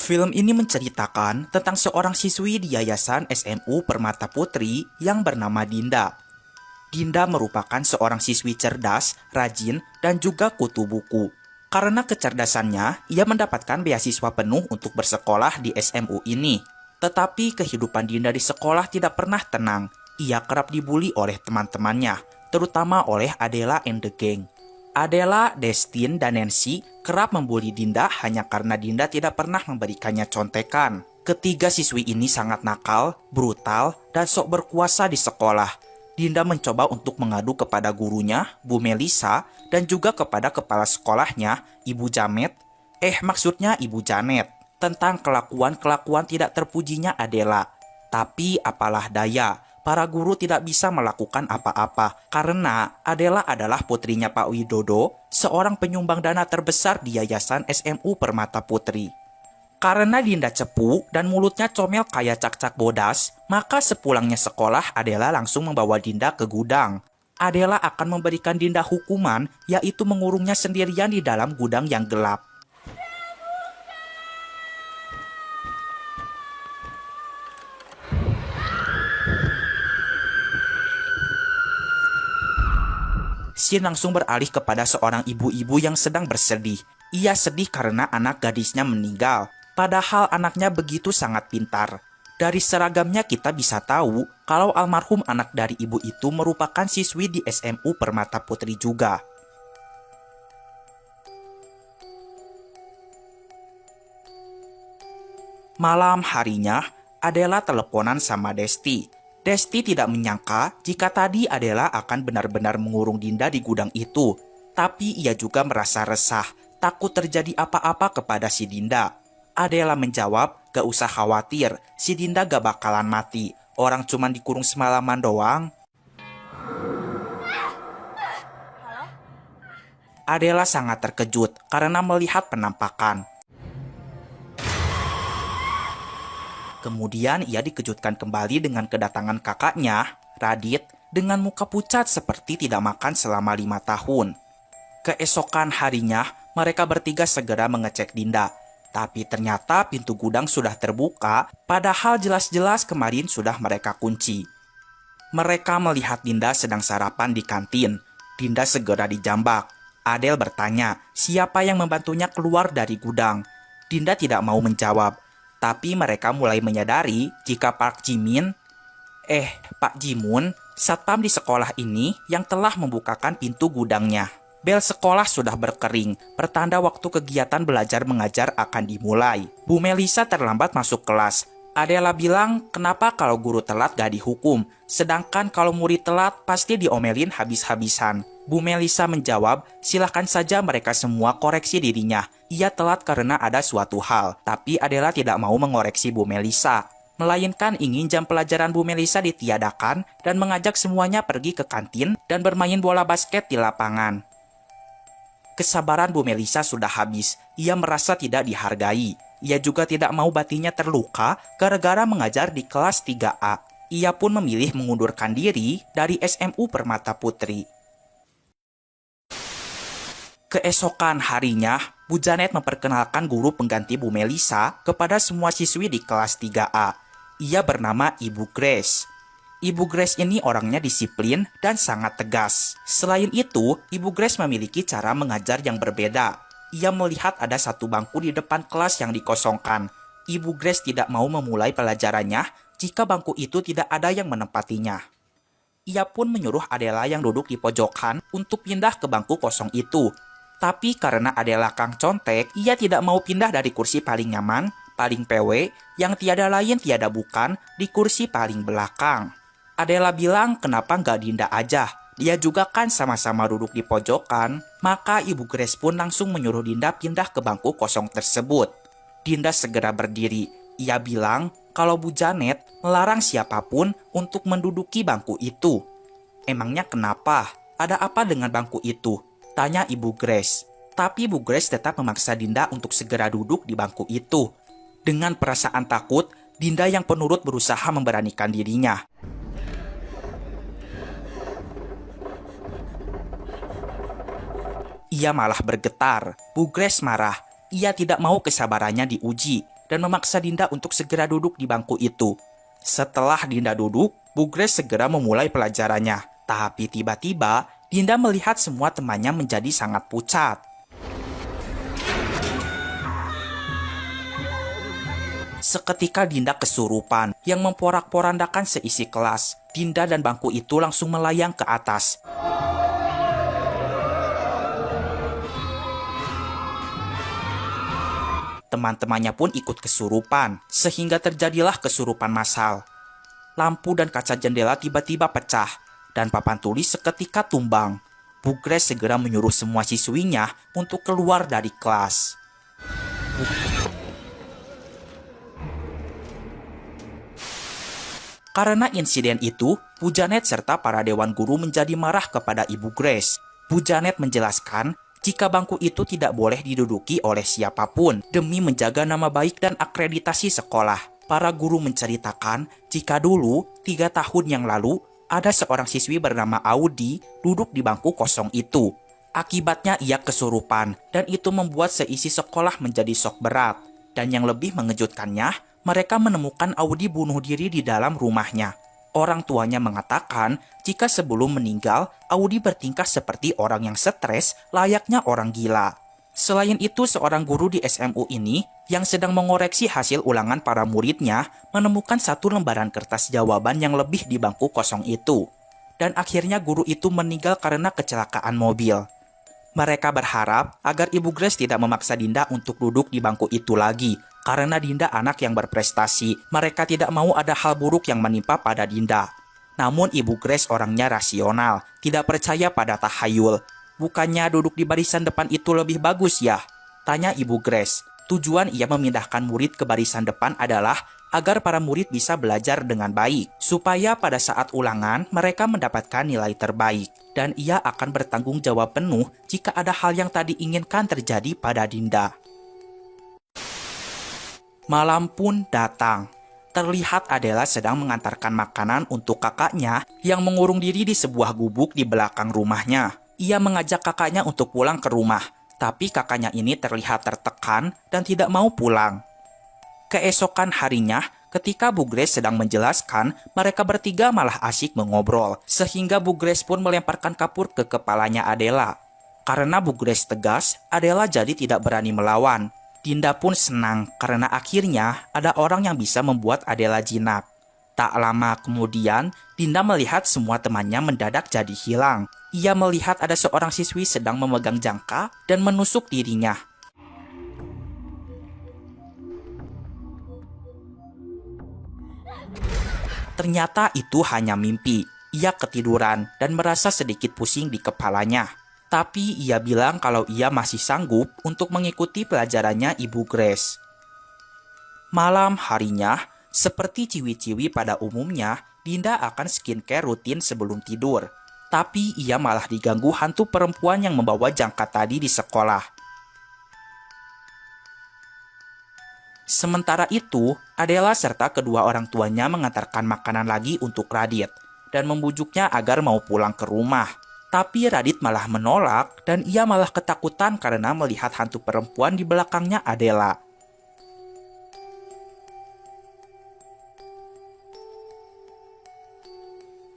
Film ini menceritakan tentang seorang siswi di Yayasan SMU Permata Putri yang bernama Dinda. Dinda merupakan seorang siswi cerdas, rajin, dan juga kutu buku. Karena kecerdasannya, ia mendapatkan beasiswa penuh untuk bersekolah di SMU ini. Tetapi kehidupan Dinda di sekolah tidak pernah tenang. Ia kerap dibully oleh teman-temannya, terutama oleh Adela and the Gang. Adela, Destin, dan Nancy kerap membuli Dinda hanya karena Dinda tidak pernah memberikannya contekan. Ketiga siswi ini sangat nakal, brutal, dan sok berkuasa di sekolah. Dinda mencoba untuk mengadu kepada gurunya, Bu Melisa, dan juga kepada kepala sekolahnya, Ibu Jamet. Maksudnya Ibu Janet, tentang kelakuan-kelakuan tidak terpujinya Adela. Tapi apalah daya, para guru tidak bisa melakukan apa-apa karena Adela adalah putrinya Pak Widodo, seorang penyumbang dana terbesar di Yayasan SMU Permata Putri. Karena Dinda cepu dan mulutnya comel kayak cak-cak bodas, maka sepulangnya sekolah Adela langsung membawa Dinda ke gudang. Adela akan memberikan Dinda hukuman, yaitu mengurungnya sendirian di dalam gudang yang gelap. Scene langsung beralih kepada seorang ibu-ibu yang sedang bersedih. Ia sedih karena anak gadisnya meninggal, padahal anaknya begitu sangat pintar. Dari seragamnya kita bisa tahu kalau almarhum anak dari ibu itu merupakan siswi di SMU Permata Putri juga. Malam harinya, Adela teleponan sama Desti. Desti tidak menyangka jika tadi Adela akan benar-benar mengurung Dinda di gudang itu. Tapi ia juga merasa resah, takut terjadi apa-apa kepada si Dinda. Adela menjawab, gak usah khawatir, si Dinda gak bakalan mati. Orang cuman dikurung semalaman doang. Adela sangat terkejut karena melihat penampakan. Kemudian ia dikejutkan kembali dengan kedatangan kakaknya, Radit, dengan muka pucat seperti tidak makan selama 5 tahun. Keesokan harinya, mereka bertiga segera mengecek Dinda. Tapi ternyata pintu gudang sudah terbuka, padahal jelas-jelas kemarin sudah mereka kunci. Mereka melihat Dinda sedang sarapan di kantin. Dinda segera dijambak. Adel bertanya, siapa yang membantunya keluar dari gudang? Dinda tidak mau menjawab. Tapi mereka mulai menyadari jika Pak Jimun, satpam di sekolah ini yang telah membukakan pintu gudangnya. Bel sekolah sudah berkering, pertanda waktu kegiatan belajar mengajar akan dimulai. Bu Melisa terlambat masuk kelas. Adela bilang, kenapa kalau guru telat gak dihukum, sedangkan kalau murid telat pasti diomelin habis-habisan. Bu Melisa menjawab, silahkan saja mereka semua koreksi dirinya. Ia telat karena ada suatu hal, tapi Adela tidak mau mengoreksi Bu Melisa. Melainkan ingin jam pelajaran Bu Melisa ditiadakan dan mengajak semuanya pergi ke kantin dan bermain bola basket di lapangan. Kesabaran Bu Melisa sudah habis, ia merasa tidak dihargai. Ia juga tidak mau batinnya terluka gara-gara mengajar di kelas 3A. Ia pun memilih mengundurkan diri dari SMU Permata Putri. Keesokan harinya, Bu Janet memperkenalkan guru pengganti Bu Melisa kepada semua siswi di kelas 3A. Ia bernama Ibu Grace. Ibu Grace ini orangnya disiplin dan sangat tegas. Selain itu, Ibu Grace memiliki cara mengajar yang berbeda. Ia melihat ada satu bangku di depan kelas yang dikosongkan. Ibu Grace tidak mau memulai pelajarannya jika bangku itu tidak ada yang menempatinya. Ia pun menyuruh Adela yang duduk di pojokan untuk pindah ke bangku kosong itu. Tapi karena Adela kang contek, ia tidak mau pindah dari kursi paling nyaman, paling PW, yang tiada lain tiada bukan di kursi paling belakang. Adela bilang kenapa nggak Dinda aja, dia juga kan sama-sama duduk di pojokan. Maka Ibu Grace pun langsung menyuruh Dinda pindah ke bangku kosong tersebut. Dinda segera berdiri, ia bilang kalau Bu Janet melarang siapapun untuk menduduki bangku itu. Emangnya kenapa? Ada apa dengan bangku itu? Tanya Ibu Grace. Tapi Bu Grace tetap memaksa Dinda untuk segera duduk di bangku itu. Dengan perasaan takut, Dinda yang penurut berusaha memberanikan dirinya. Ia malah bergetar. Bu Grace marah. Ia tidak mau kesabarannya diuji. dan memaksa Dinda untuk segera duduk di bangku itu. Setelah Dinda duduk, Bu Grace segera memulai pelajarannya. Tapi tiba-tiba, Dinda melihat semua temannya menjadi sangat pucat. Seketika Dinda kesurupan yang memporak-porandakan seisi kelas. Dinda dan bangku itu langsung melayang ke atas. Teman-temannya pun ikut kesurupan, sehingga terjadilah kesurupan massal. Lampu dan kaca jendela tiba-tiba pecah, dan papan tulis seketika tumbang. Bu Grace segera menyuruh semua siswinya untuk keluar dari kelas. Karena insiden itu, Bu Janet serta para dewan guru menjadi marah kepada Ibu Grace. Bu Janet menjelaskan jika bangku itu tidak boleh diduduki oleh siapapun demi menjaga nama baik dan akreditasi sekolah. Para guru menceritakan jika dulu, 3 tahun yang lalu, ada seorang siswi bernama Audi duduk di bangku kosong itu. Akibatnya ia kesurupan dan itu membuat seisi sekolah menjadi shock berat. Dan yang lebih mengejutkannya, mereka menemukan Audi bunuh diri di dalam rumahnya. Orang tuanya mengatakan jika sebelum meninggal, Audi bertingkah seperti orang yang stres layaknya orang gila. Selain itu, seorang guru di SMU ini yang sedang mengoreksi hasil ulangan para muridnya menemukan 1 lembaran kertas jawaban yang lebih di bangku kosong itu. Dan akhirnya guru itu meninggal karena kecelakaan mobil. Mereka berharap agar Ibu Grace tidak memaksa Dinda untuk duduk di bangku itu lagi. Karena Dinda anak yang berprestasi, mereka tidak mau ada hal buruk yang menimpa pada Dinda. Namun Ibu Grace orangnya rasional, tidak percaya pada tahayul. Bukannya duduk di barisan depan itu lebih bagus ya? Tanya Ibu Grace. Tujuan ia memindahkan murid ke barisan depan adalah agar para murid bisa belajar dengan baik, supaya pada saat ulangan mereka mendapatkan nilai terbaik. Dan ia akan bertanggung jawab penuh jika ada hal yang tadi inginkan terjadi pada Dinda. Malam pun datang. Terlihat Adela sedang mengantarkan makanan untuk kakaknya yang mengurung diri di sebuah gubuk di belakang rumahnya. Ia mengajak kakaknya untuk pulang ke rumah, tapi kakaknya ini terlihat tertekan dan tidak mau pulang. Keesokan harinya, ketika Bu Grace sedang menjelaskan, mereka bertiga malah asyik mengobrol, sehingga Bu Grace pun melemparkan kapur ke kepalanya Adela. Karena Bu Grace tegas, Adela jadi tidak berani melawan. Dinda pun senang karena akhirnya ada orang yang bisa membuat Adela jinak. Tak lama kemudian, Dinda melihat semua temannya mendadak jadi hilang. Ia melihat ada seorang siswi sedang memegang jangka dan menusuk dirinya. Ternyata itu hanya mimpi. Ia ketiduran dan merasa sedikit pusing di kepalanya. Tapi ia bilang kalau ia masih sanggup untuk mengikuti pelajarannya Ibu Grace. Malam harinya, seperti ciwi-ciwi pada umumnya, Dinda akan skincare rutin sebelum tidur. Tapi ia malah diganggu hantu perempuan yang membawa jangka tadi di sekolah. Sementara itu, Adela serta kedua orang tuanya mengantarkan makanan lagi untuk Radit dan membujuknya agar mau pulang ke rumah. Tapi Radit malah menolak dan ia malah ketakutan karena melihat hantu perempuan di belakangnya Adela.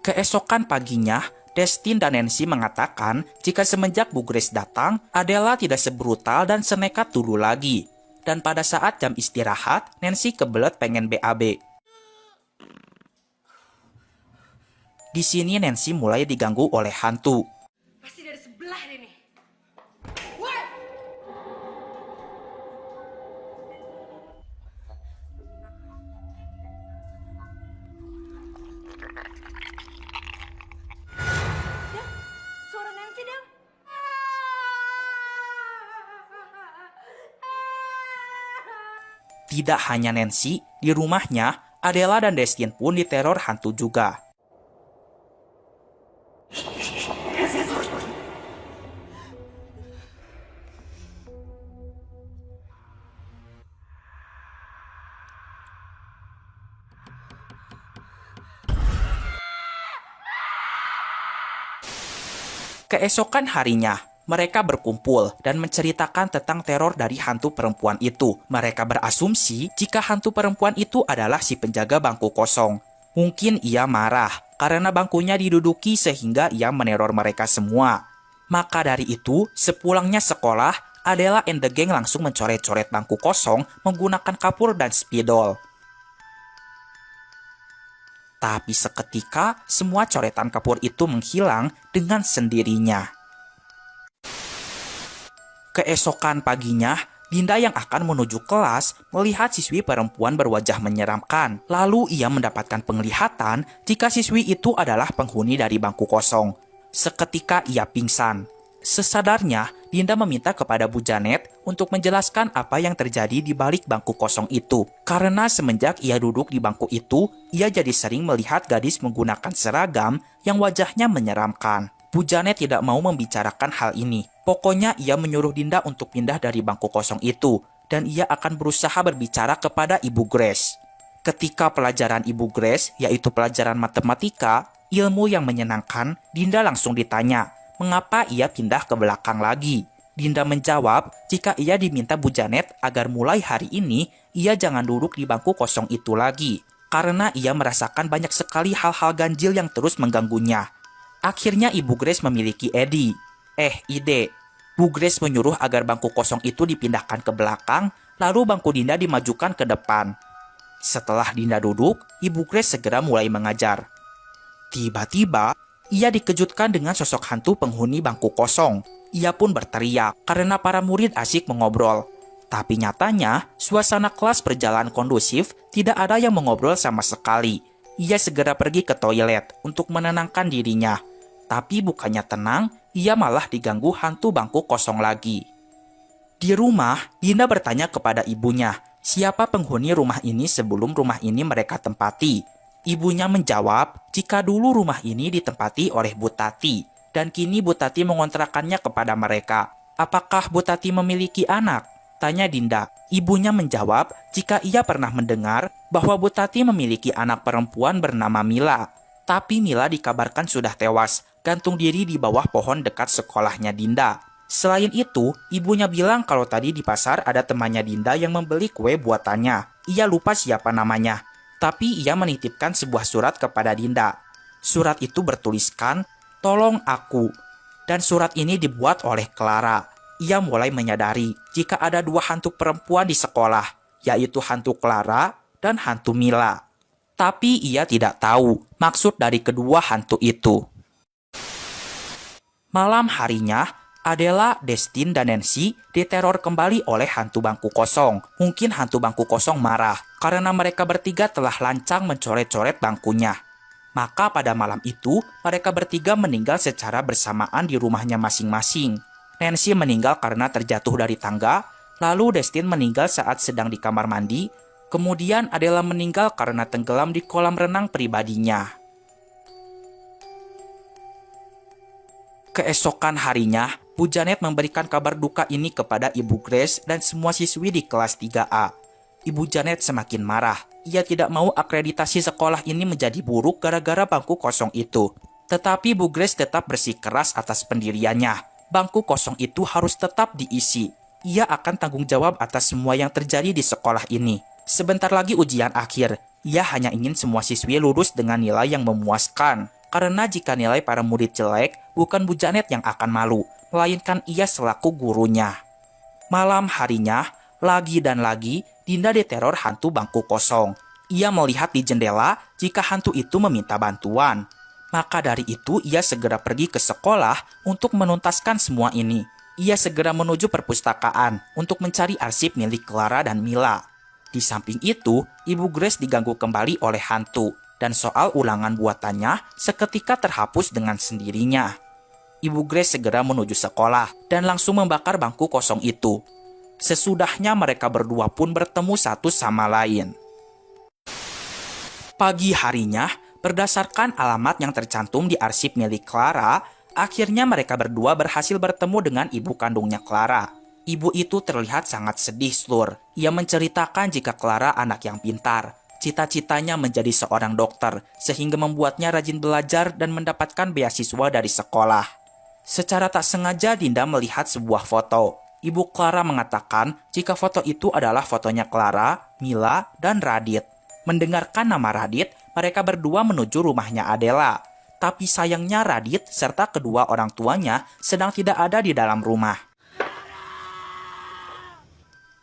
Keesokan paginya, Destin dan Nancy mengatakan jika semenjak Bu Grace datang, Adela tidak sebrutal dan senekat dulu lagi. Dan pada saat jam istirahat, Nancy kebelet pengen BAB. Di sini Nancy mulai diganggu oleh hantu. Pasti dari sebelah deh nih. Woi! Del, suara Nancy, Del. Tidak hanya Nancy, di rumahnya, Adela dan Destin pun diteror hantu juga. Keesokan harinya, Mereka berkumpul dan menceritakan tentang teror dari hantu perempuan itu. Mereka berasumsi jika hantu perempuan itu adalah si penjaga bangku kosong. Mungkin ia marah karena bangkunya diduduki sehingga ia meneror mereka semua. Maka dari itu, sepulangnya sekolah, Adela and the Gang langsung mencoret-coret bangku kosong menggunakan kapur dan spidol. Tapi seketika, semua coretan kapur itu menghilang dengan sendirinya. Keesokan paginya, Dinda yang akan menuju kelas melihat siswi perempuan berwajah menyeramkan. Lalu ia mendapatkan penglihatan jika siswi itu adalah penghuni dari bangku kosong. Seketika ia pingsan. Sesadarnya, Dinda meminta kepada Bu Janet untuk menjelaskan apa yang terjadi di balik bangku kosong itu. Karena semenjak ia duduk di bangku itu, ia jadi sering melihat gadis menggunakan seragam yang wajahnya menyeramkan. Bu Janet tidak mau membicarakan hal ini. Pokoknya ia menyuruh Dinda untuk pindah dari bangku kosong itu, dan ia akan berusaha berbicara kepada Ibu Grace. Ketika pelajaran Ibu Grace, yaitu pelajaran matematika, ilmu yang menyenangkan, Dinda langsung ditanya, mengapa ia pindah ke belakang lagi. Dinda menjawab jika ia diminta Bu Janet agar mulai hari ini, ia jangan duduk di bangku kosong itu lagi, karena ia merasakan banyak sekali hal-hal ganjil yang terus mengganggunya. Akhirnya Ibu Grace memiliki ide. Bu Grace menyuruh agar bangku kosong itu dipindahkan ke belakang, lalu bangku Dinda dimajukan ke depan. Setelah Dinda duduk, Ibu Grace segera mulai mengajar. Tiba-tiba, ia dikejutkan dengan sosok hantu penghuni bangku kosong. Ia pun berteriak karena para murid asyik mengobrol. Tapi nyatanya, suasana kelas berjalan kondusif, tidak ada yang mengobrol sama sekali. Ia segera pergi ke toilet untuk menenangkan dirinya. Tapi bukannya tenang, ia malah diganggu hantu bangku kosong lagi. Di rumah, Dinda bertanya kepada ibunya, siapa penghuni rumah ini sebelum rumah ini mereka tempati. Ibunya menjawab, jika dulu rumah ini ditempati oleh Bu Tati, dan kini Bu Tati mengontrakannya kepada mereka. Apakah Bu Tati memiliki anak? Tanya Dinda. Ibunya menjawab, jika ia pernah mendengar bahwa Bu Tati memiliki anak perempuan bernama Mila. Tapi Mila dikabarkan sudah tewas, gantung diri di bawah pohon dekat sekolahnya Dinda. Selain itu, ibunya bilang kalau tadi di pasar ada temannya Dinda yang membeli kue buatannya. Ia lupa siapa namanya. Tapi ia menitipkan sebuah surat kepada Dinda. Surat itu bertuliskan, "Tolong aku." Dan surat ini dibuat oleh Clara. Ia mulai menyadari jika ada dua hantu perempuan di sekolah, yaitu hantu Clara dan hantu Mila. Tapi ia tidak tahu maksud dari kedua hantu itu. Malam harinya, Adela, Destin, dan Nancy diteror kembali oleh hantu bangku kosong. Mungkin hantu bangku kosong marah karena mereka bertiga telah lancang mencoret-coret bangkunya. Maka pada malam itu, mereka bertiga meninggal secara bersamaan di rumahnya masing-masing. Nancy meninggal karena terjatuh dari tangga, lalu Destin meninggal saat sedang di kamar mandi, kemudian Adela meninggal karena tenggelam di kolam renang pribadinya. Keesokan harinya, Bu Janet memberikan kabar duka ini kepada Ibu Grace dan semua siswi di kelas 3A. Ibu Janet semakin marah. Ia tidak mau akreditasi sekolah ini menjadi buruk gara-gara bangku kosong itu. Tetapi Bu Grace tetap bersikeras atas pendiriannya. Bangku kosong itu harus tetap diisi. Ia akan tanggung jawab atas semua yang terjadi di sekolah ini. Sebentar lagi ujian akhir. Ia hanya ingin semua siswi lulus dengan nilai yang memuaskan. Karena jika nilai para murid jelek, bukan Bu Janet yang akan malu, melainkan ia selaku gurunya. Malam harinya, lagi dan lagi, Dinda diteror hantu bangku kosong. Ia melihat di jendela jika hantu itu meminta bantuan. Maka dari itu ia segera pergi ke sekolah untuk menuntaskan semua ini. Ia segera menuju perpustakaan untuk mencari arsip milik Clara dan Mila. Di samping itu, Ibu Grace diganggu kembali oleh hantu, dan soal ulangan buatannya seketika terhapus dengan sendirinya. Ibu Grace segera menuju sekolah dan langsung membakar bangku kosong itu. Sesudahnya mereka berdua pun bertemu satu sama lain. Pagi harinya, berdasarkan alamat yang tercantum di arsip milik Clara, akhirnya mereka berdua berhasil bertemu dengan ibu kandungnya Clara. Ibu itu terlihat sangat sedih, Slur. Ia menceritakan jika Clara anak yang pintar. Cita-citanya menjadi seorang dokter, sehingga membuatnya rajin belajar dan mendapatkan beasiswa dari sekolah. Secara tak sengaja Dinda melihat sebuah foto. Ibu Clara mengatakan jika foto itu adalah fotonya Clara, Mila, dan Radit. Mendengarkan nama Radit, mereka berdua menuju rumahnya Adela. Tapi sayangnya Radit serta kedua orang tuanya sedang tidak ada di dalam rumah.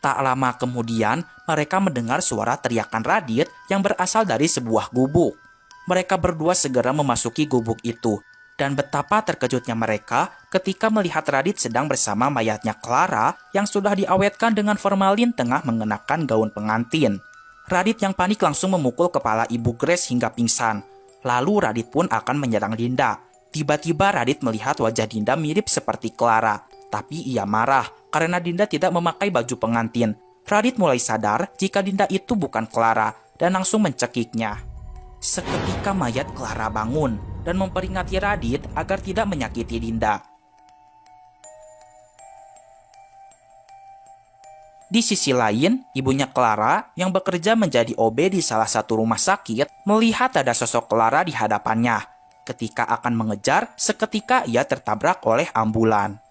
Tak lama kemudian, mereka mendengar suara teriakan Radit yang berasal dari sebuah gubuk. Mereka berdua segera memasuki gubuk itu. Dan betapa terkejutnya mereka ketika melihat Radit sedang bersama mayatnya Clara yang sudah diawetkan dengan formalin tengah mengenakan gaun pengantin. Radit yang panik langsung memukul kepala Ibu Grace hingga pingsan. Lalu Radit pun akan menyerang Dinda. Tiba-tiba Radit melihat wajah Dinda mirip seperti Clara. Tapi ia marah karena Dinda tidak memakai baju pengantin. Radit mulai sadar jika Dinda itu bukan Clara dan langsung mencekiknya. Seketika mayat Clara bangun dan memperingati Radit agar tidak menyakiti Dinda. Di sisi lain, ibunya Clara yang bekerja menjadi OB di salah satu rumah sakit melihat ada sosok Clara di hadapannya. Ketika akan mengejar, seketika ia tertabrak oleh ambulan.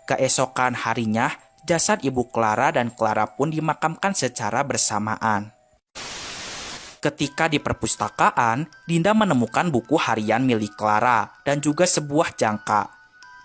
Keesokan harinya, jasad ibu Clara dan Clara pun dimakamkan secara bersamaan. Ketika di perpustakaan, Dinda menemukan buku harian milik Clara dan juga sebuah jangka.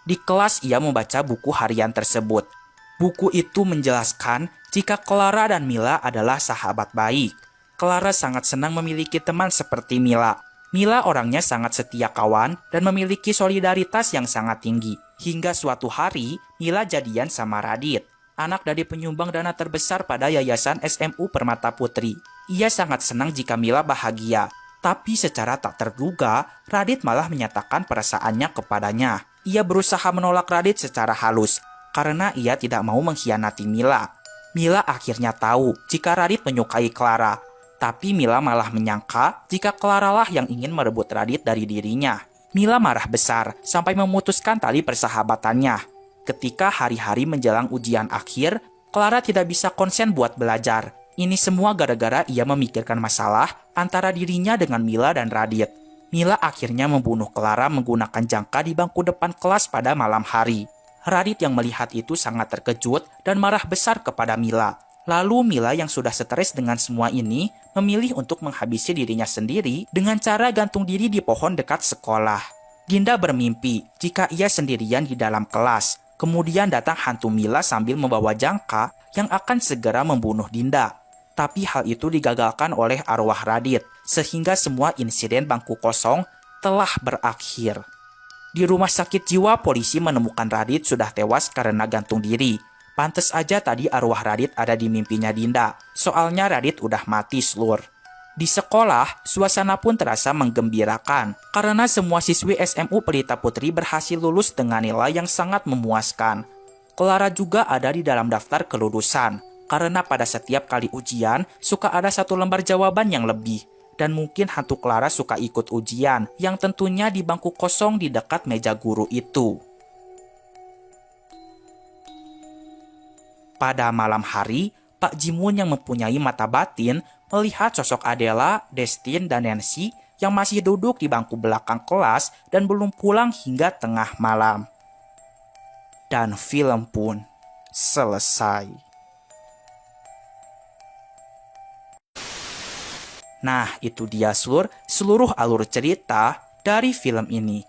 Di kelas ia membaca buku harian tersebut. Buku itu menjelaskan jika Clara dan Mila adalah sahabat baik. Clara sangat senang memiliki teman seperti Mila. Mila orangnya sangat setia kawan dan memiliki solidaritas yang sangat tinggi. Hingga suatu hari, Mila jadian sama Radit, anak dari penyumbang dana terbesar pada Yayasan SMU Permata Putri. Ia sangat senang jika Mila bahagia, tapi secara tak terduga, Radit malah menyatakan perasaannya kepadanya. Ia berusaha menolak Radit secara halus, karena ia tidak mau mengkhianati Mila. Mila akhirnya tahu jika Radit menyukai Clara, tapi Mila malah menyangka jika Clara lah yang ingin merebut Radit dari dirinya. Mila marah besar sampai memutuskan tali persahabatannya. Ketika hari-hari menjelang ujian akhir, Clara tidak bisa konsen buat belajar. Ini semua gara-gara ia memikirkan masalah antara dirinya dengan Mila dan Radit. Mila akhirnya membunuh Clara menggunakan jangka di bangku depan kelas pada malam hari. Radit yang melihat itu sangat terkejut dan marah besar kepada Mila. Lalu Mila yang sudah stres dengan semua ini memilih untuk menghabisi dirinya sendiri dengan cara gantung diri di pohon dekat sekolah. Dinda bermimpi jika ia sendirian di dalam kelas. Kemudian datang hantu Mila sambil membawa jangka yang akan segera membunuh Dinda. Tapi hal itu digagalkan oleh arwah Radit, sehingga semua insiden bangku kosong telah berakhir. Di rumah sakit jiwa, polisi menemukan Radit sudah tewas karena gantung diri. Pantes aja tadi arwah Radit ada di mimpinya Dinda, soalnya Radit udah mati slur. Di sekolah, suasana pun terasa menggembirakan, karena semua siswi SMU Pelita Putri berhasil lulus dengan nilai yang sangat memuaskan. Clara juga ada di dalam daftar kelulusan, karena pada setiap kali ujian, suka ada satu lembar jawaban yang lebih. Dan mungkin hantu Clara suka ikut ujian, yang tentunya di bangku kosong di dekat meja guru itu. Pada malam hari, Pak Jimun yang mempunyai mata batin melihat sosok Adela, Destin, dan Nancy yang masih duduk di bangku belakang kelas dan belum pulang hingga tengah malam. Dan film pun selesai. Nah, itu dia seluruh alur cerita dari film ini.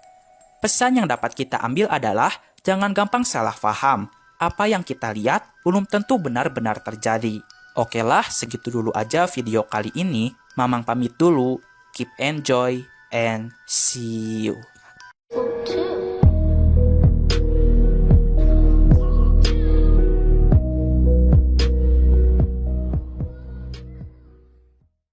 Pesan yang dapat kita ambil adalah jangan gampang salah paham. Apa yang kita lihat belum tentu benar-benar terjadi. Oke lah, segitu dulu aja video kali ini. Mamang pamit dulu. Keep enjoy and see you.